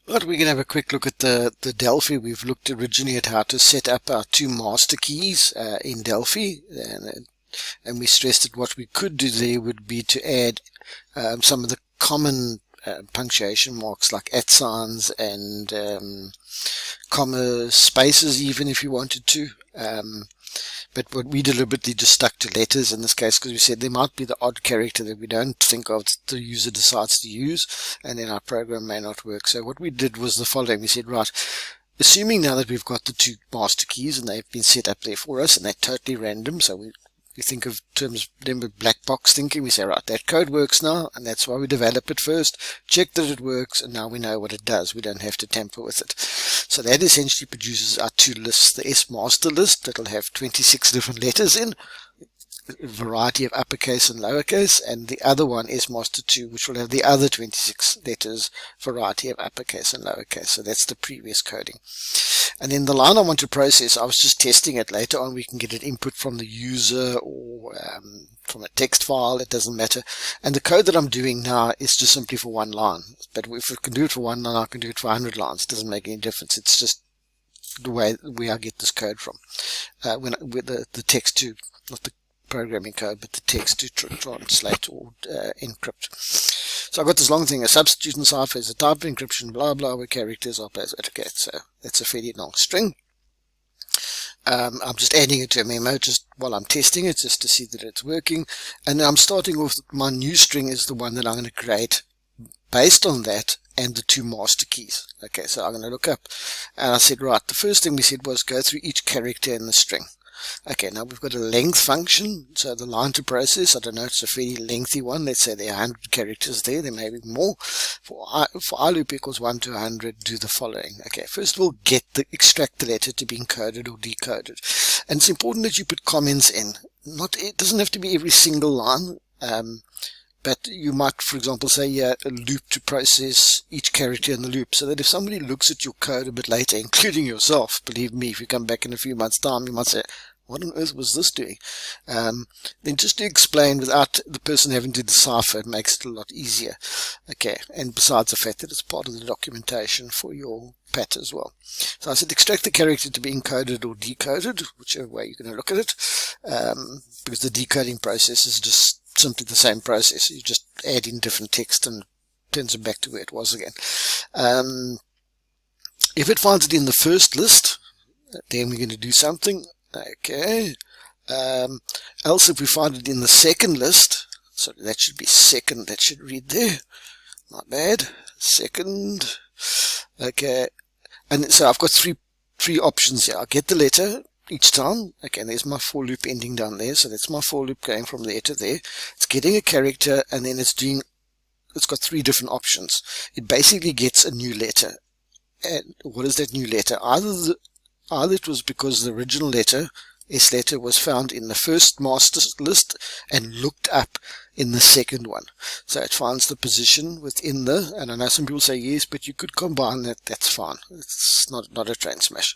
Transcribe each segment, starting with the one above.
Right, we're going to have a quick look at the Delphi. We've looked originally at how to set up our two master keys in Delphi, and we stressed that what we could do there would be to add some of the common punctuation marks like @ signs and comma, spaces, even if you wanted to. But what we deliberately just stuck to letters in this case, because we said there might be the odd character that we don't think of that the user decides to use, and then our program may not work. So what we did was the following. We said, right, assuming now that we've got the two master keys and they've been set up there for us and they're totally random, so we think of terms, remember black box thinking, we say, right, that code works now, and that's why we develop it first, check that it works, and now we know what it does. We don't have to tamper with it. So that essentially produces our two lists, the S master list that'll have 26 different letters in, a variety of uppercase and lowercase, and the other one is master 2, which will have the other 26 letters, variety of uppercase and lowercase. So that's the previous coding. And then the line I want to process, I was just testing it. Later on we can get an input from the user or from a text file, it doesn't matter. And the code that I'm doing now is just simply for one line. But if I can do it for one line, I can do it for 100 lines. It doesn't make any difference. It's just the way I get this code from. With the text to, not the programming code, but the text to translate or encrypt. So I've got this long thing, a substitution cipher is a type of encryption, blah blah, with characters, okay, so that's a fairly long string. I'm just adding it to a memo just while I'm testing it, just to see that it's working. And I'm starting off, my new string is the one that I'm going to create based on that and the two master keys. Okay, so I'm going to look up, and I said, right, the first thing we said was go through each character in the string. Okay, now we've got a length function, so the line to process, I don't know, it's a fairly lengthy one. Let's say there are 100 characters there may be more. For I loop equals 1 to 100, do the following. Okay, first of all, extract the letter to be encoded or decoded. And it's important that you put comments in. It doesn't have to be every single line, but you might, for example, say a loop to process each character in the loop, so that if somebody looks at your code a bit later, including yourself, believe me, if you come back in a few months' time, you might say, what on earth was this doing? Then just to explain without the person having to decipher, it makes it a lot easier. Okay, and besides the fact that it's part of the documentation for your PAT as well. So I said extract the character to be encoded or decoded, whichever way you're going to look at it, because the decoding process is just simply the same process. You just add in different text and turns it back to where it was again. If it finds it in the first list, then we're going to do something. Okay. Else if we find it in the second list, so that should be second, that should read there. Not bad. Second. Okay. And so I've got three options here. I'll get the letter each time. Okay, and there's my for loop ending down there, so that's my for loop going from there to there. It's getting a character, and then it's got three different options. It basically gets a new letter. And what is that new letter? Either it was because the original letter, S letter, was found in the first master list and looked up in the second one. So it finds the position within and I know some people say yes, but you could combine that, that's fine. It's not a train smash.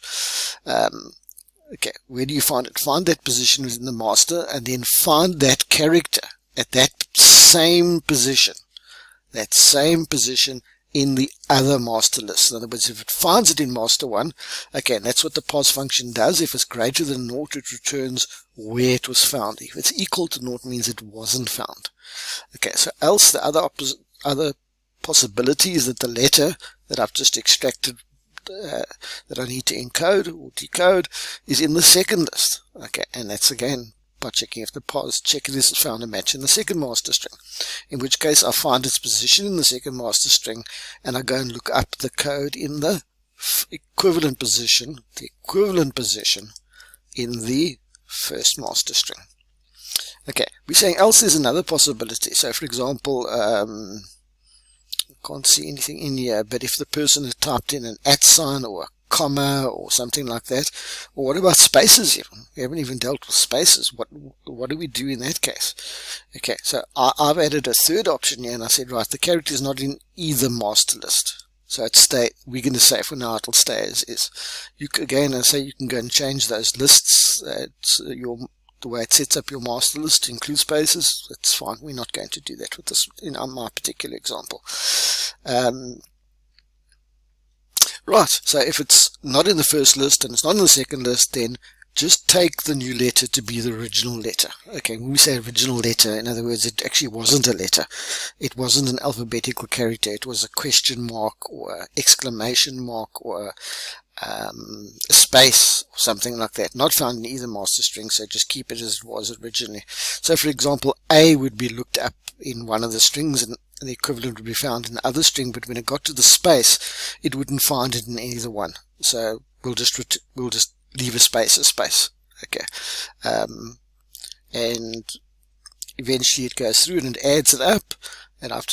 Okay, where do you find it? Find that position within the master, and then find that character at that same position in the other master list. In other words, if it finds it in master 1, okay, and that's what the pos function does. If it's greater than 0, it returns where it was found. If it's equal to 0, it means it wasn't found. Okay, so else the other possibility is that the letter that I've just extracted that I need to encode or decode is in the second list. Okay, and that's again by checking if the pos checker has found a match in the second master string, in which case I find its position in the second master string, and I go and look up the code in the equivalent position in the first master string. Okay, we're saying else is another possibility. So for example, can't see anything in here, but if the person had typed in an @ sign or a comma or something like that, or what about spaces even? We haven't even dealt with spaces. What do we do in that case? Okay, so I've added a third option here, and I said, right, the character is not in either master list. So we're going to say for now it'll stay as is. Again, I say you can go and change those lists. The way it sets up your master list to include spaces, that's fine. We're not going to do that with this in my particular example. Right, so if it's not in the first list and it's not in the second list, then just take the new letter to be the original letter. Okay, when we say original letter, in other words, it actually wasn't a letter. It wasn't an alphabetical character. It was a question mark or an exclamation mark or a space or something like that. Not found in either master string, so just keep it as it was originally. So, for example, A would be looked up in one of the strings and the equivalent would be found in the other string, but when it got to the space, it wouldn't find it in either one. So we'll just leave a space. Okay, and eventually it goes through and it adds it up. And I've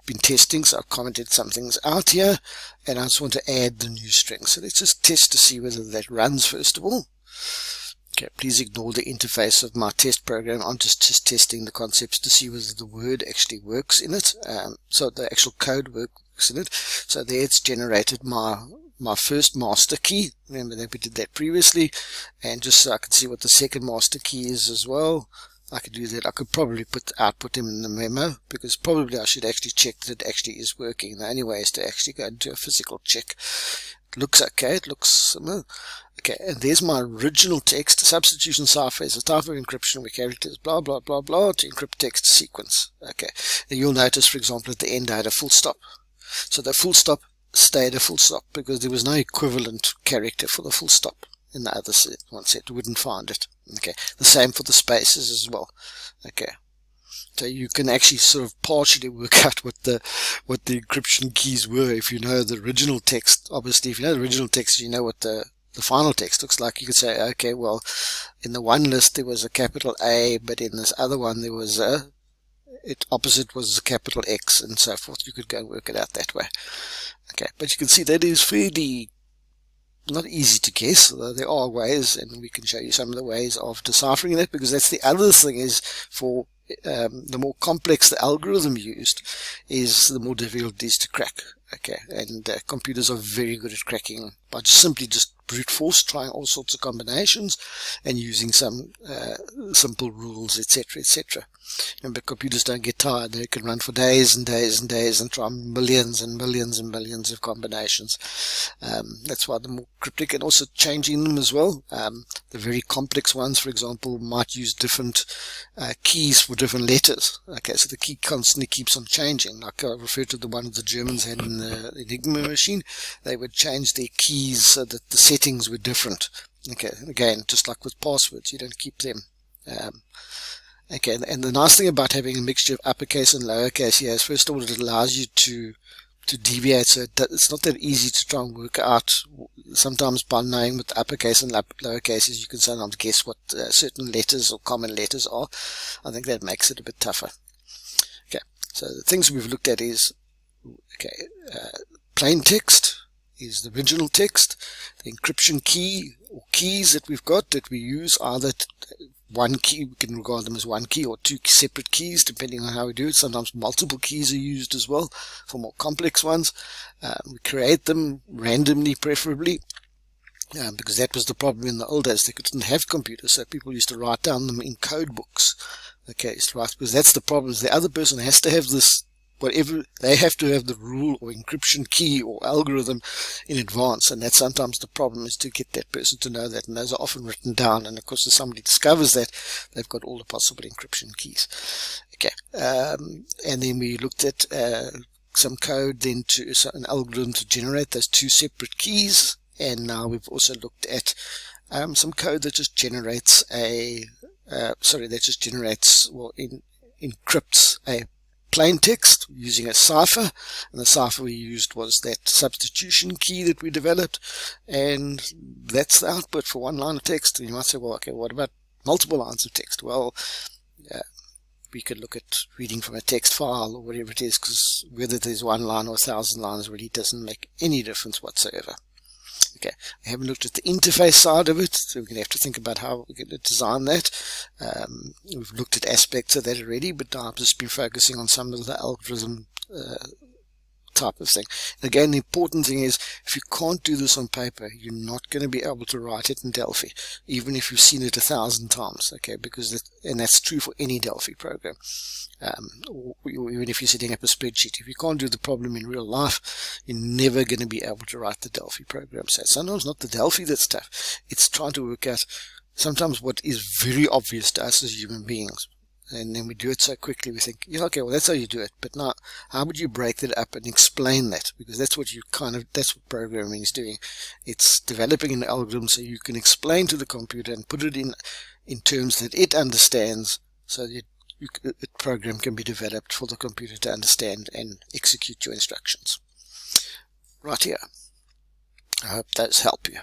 been testing, so I've commented some things out here, and I just want to add the new string. So let's just test to see whether that runs first of all. Okay, please ignore the interface of my test program. I'm just testing the concepts to see whether the word actually works in it. So the actual code works in it. So there it's generated my first master key. Remember that we did that previously. And just so I can see what the second master key is as well, I could do that. I could probably output them in the memo, because probably I should actually check that it actually is working. The only way is to actually go into a physical check. It looks okay. It looks similar. Okay, and there's my original text. Substitution cipher is a type of encryption where characters blah blah blah blah to encrypt text sequence. Okay, and you'll notice, for example, at the end I had a full stop. So the full stop stayed a full stop because there was no equivalent character for the full stop in the other one set. You wouldn't find it. Okay, the same for the spaces as well. Okay, so you can actually sort of partially work out what the encryption keys were if you know the original text. Obviously, if you know the original text, you know what the final text looks like. You could say, okay, well, in the one list there was a capital A, but in this other one there was opposite was a capital X, and so forth. You could go and work it out that way. Okay, but you can see that is fairly not easy to guess. There are ways, and we can show you some of the ways of deciphering that, because that's the other thing is for the more complex the algorithm used is, the more difficult it is to crack. Okay, and computers are very good at cracking by simply brute force, trying all sorts of combinations and using some simple rules, etc., etc. But computers don't get tired. They can run for days and days and days and try millions and millions and millions of combinations. That's why the more cryptic, and also changing them as well. The very complex ones, for example, might use different keys for different letters. Okay, so the key constantly keeps on changing. Like I referred to the one the Germans had in the Enigma machine. They would change their keys so that the settings were different. Okay, again, just like with passwords, you don't keep them. Okay, and the nice thing about having a mixture of uppercase and lowercase here is, first of all, it allows you to deviate, so it's not that easy to try and work out. Sometimes by knowing what the uppercase and lowercase is, you can sometimes guess what certain letters or common letters are. I think that makes it a bit tougher. Okay, so the things we've looked at is, okay, plain text is the original text. The encryption key or keys that we've got that we use, either one key, we can regard them as one key or two separate keys depending on how we do it. Sometimes multiple keys are used as well for more complex ones. We create them randomly, preferably, because that was the problem in the old days. They didn't have computers, so people used to write down them in code books. Okay, because that's the problem. The other person has to have this, whatever, they have to have the rule or encryption key or algorithm in advance, and that's sometimes the problem, is to get that person to know that, and those are often written down, and of course if somebody discovers that, they've got all the possible encryption keys. Okay, and then we looked at some code, then to an algorithm to generate those two separate keys, and now we've also looked at some code that just generates encrypts a plain text using a cipher, and the cipher we used was that substitution key that we developed, and that's the output for one line of text. And you might say, well, okay, what about multiple lines of text? Well, we could look at reading from a text file or whatever it is, because whether there's one line or 1,000 lines really doesn't make any difference whatsoever. Okay, I haven't looked at the interface side of it, so we're going to have to think about how we're going to design that. We've looked at aspects of that already, but I've just been focusing on some of the algorithm type of thing. Again, the important thing is, if you can't do this on paper, you're not going to be able to write it in Delphi, even if you've seen it 1,000 times, okay, and that's true for any Delphi program. Or even if you're setting up a spreadsheet, if you can't do the problem in real life, you're never going to be able to write the Delphi program. So it's sometimes not the Delphi that's tough, it's trying to work out sometimes what is very obvious to us as human beings. And then we do it so quickly, we think, yeah, okay, well, that's how you do it. But now, how would you break that up and explain that? Because that's what that's what programming is doing. It's developing an algorithm so you can explain to the computer and put it in terms that it understands, so that a program can be developed for the computer to understand and execute your instructions. Right here. I hope those help you.